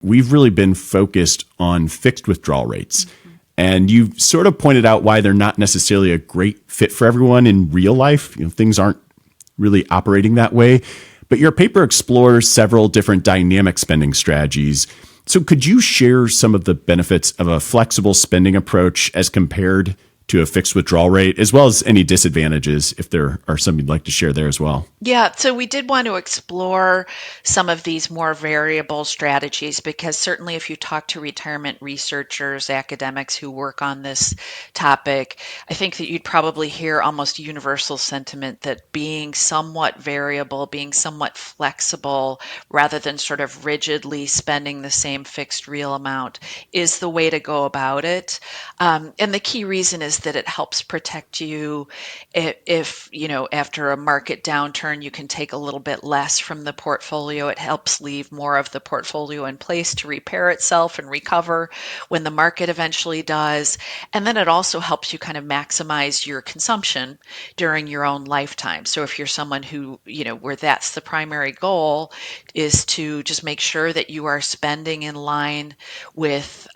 we've really been focused on fixed withdrawal rates. And you sort of pointed out why they're not necessarily a great fit for everyone in real life. Things aren't really operating that way. But your paper explores several different dynamic spending strategies. So could you share some of the benefits of a flexible spending approach as compared to a fixed withdrawal rate, as well as any disadvantages, if there are some you'd like to share there as well? Yeah, so we did want to explore some of these more variable strategies because certainly if you talk to retirement researchers, academics who work on this topic, I think that you'd probably hear almost universal sentiment that being somewhat variable, being somewhat flexible, rather than sort of rigidly spending the same fixed real amount is the way to go about it. And the key reason is that it helps protect you if after a market downturn, you can take a little bit less from the portfolio. It helps leave more of the portfolio in place to repair itself and recover when the market eventually does. And then it also helps you kind of maximize your consumption during your own lifetime. So if you're someone who, where that's the primary goal is to just make sure that you are spending in line with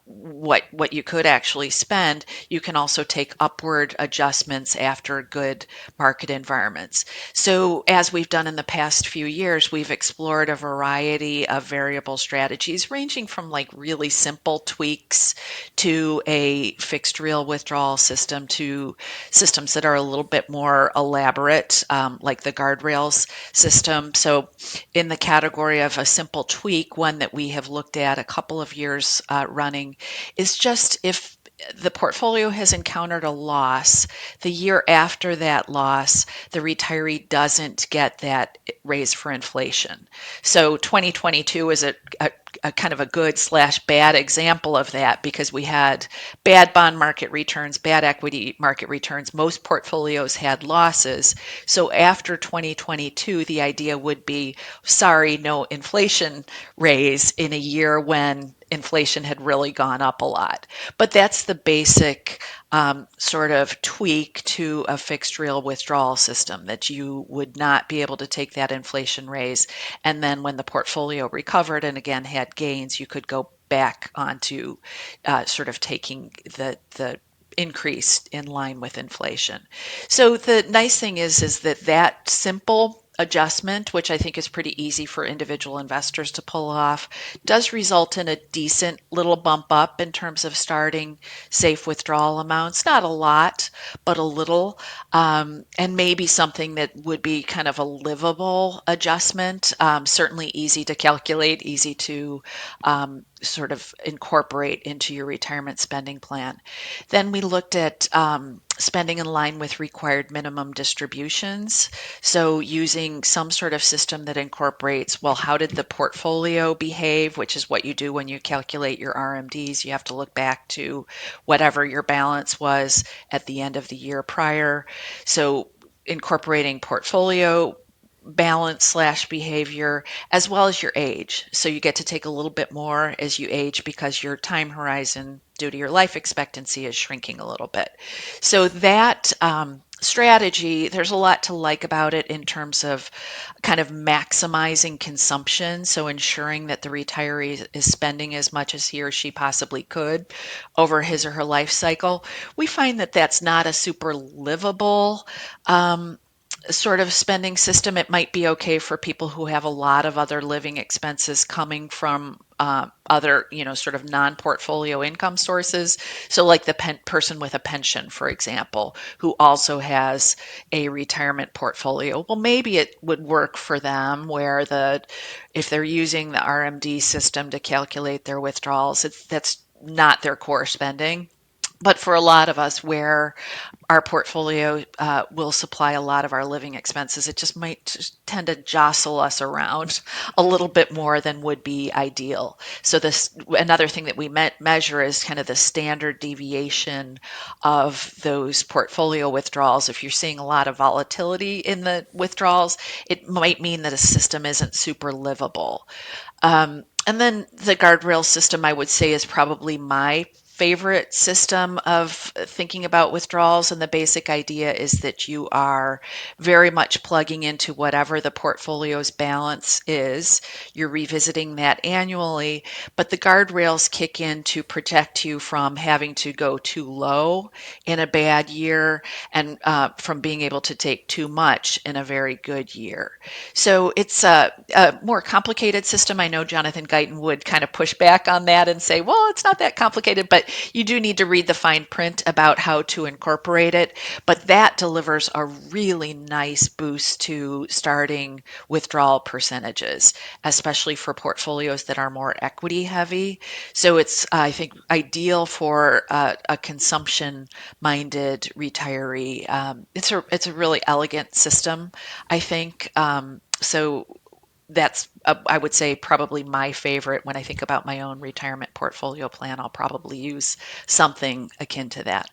what you could actually spend, you can also take upward adjustments after good market environments. So as we've done in the past few years, we've explored a variety of variable strategies ranging from like really simple tweaks to a fixed real withdrawal system to systems that are a little bit more elaborate, like the guardrails system. So in the category of a simple tweak, one that we have looked at a couple of years running is just if the portfolio has encountered a loss, the year after that loss, the retiree doesn't get that raise for inflation. So 2022 is a kind of a good/bad example of that because we had bad bond market returns, bad equity market returns. Most portfolios had losses. So after 2022, the idea would be, sorry, no inflation raise in a year when inflation had really gone up a lot. But that's the basic sort of tweak to a fixed real withdrawal system, that you would not be able to take that inflation raise. And then when the portfolio recovered and again had gains, you could go back onto sort of taking the increase in line with inflation. So the nice thing is that simple adjustment, which I think is pretty easy for individual investors to pull off, does result in a decent little bump up in terms of starting safe withdrawal amounts. Not a lot, but a little, and maybe something that would be kind of a livable adjustment. Certainly easy to calculate, easy to sort of incorporate into your retirement spending plan. Then we looked at spending in line with required minimum distributions. So using some sort of system that incorporates, well, how did the portfolio behave, which is what you do when you calculate your RMDs. You have to look back to whatever your balance was at the end of the year prior. So incorporating portfolio balance/behavior as well as your age. So you get to take a little bit more as you age because your time horizon due to your life expectancy is shrinking a little bit. So that strategy, there's a lot to like about it in terms of kind of maximizing consumption. So ensuring that the retiree is spending as much as he or she possibly could over his or her life cycle. We find that that's not a super livable sort of spending system. It might be okay for people who have a lot of other living expenses coming from other, sort of non-portfolio income sources. So like the person with a pension, for example, who also has a retirement portfolio. Well, maybe it would work for them where if they're using the RMD system to calculate their withdrawals, that's not their core spending. But for a lot of us where our portfolio will supply a lot of our living expenses, it just might tend to jostle us around a little bit more than would be ideal. So another thing that we measure is kind of the standard deviation of those portfolio withdrawals. If you're seeing a lot of volatility in the withdrawals, it might mean that a system isn't super livable. And then the guardrail system, I would say, is probably my favorite system of thinking about withdrawals, and the basic idea is that you are very much plugging into whatever the portfolio's balance is. You're revisiting that annually, but the guardrails kick in to protect you from having to go too low in a bad year and from being able to take too much in a very good year. So it's a more complicated system. I know Jonathan Guyton would kind of push back on that and say, well, it's not that complicated, but you do need to read the fine print about how to incorporate it. But that delivers a really nice boost to starting withdrawal percentages, especially for portfolios that are more equity heavy. So it's, I think, ideal for a consumption minded retiree. It's a really elegant system, I think. So that's, I would say, probably my favorite when I think about my own retirement portfolio plan. I'll probably use something akin to that.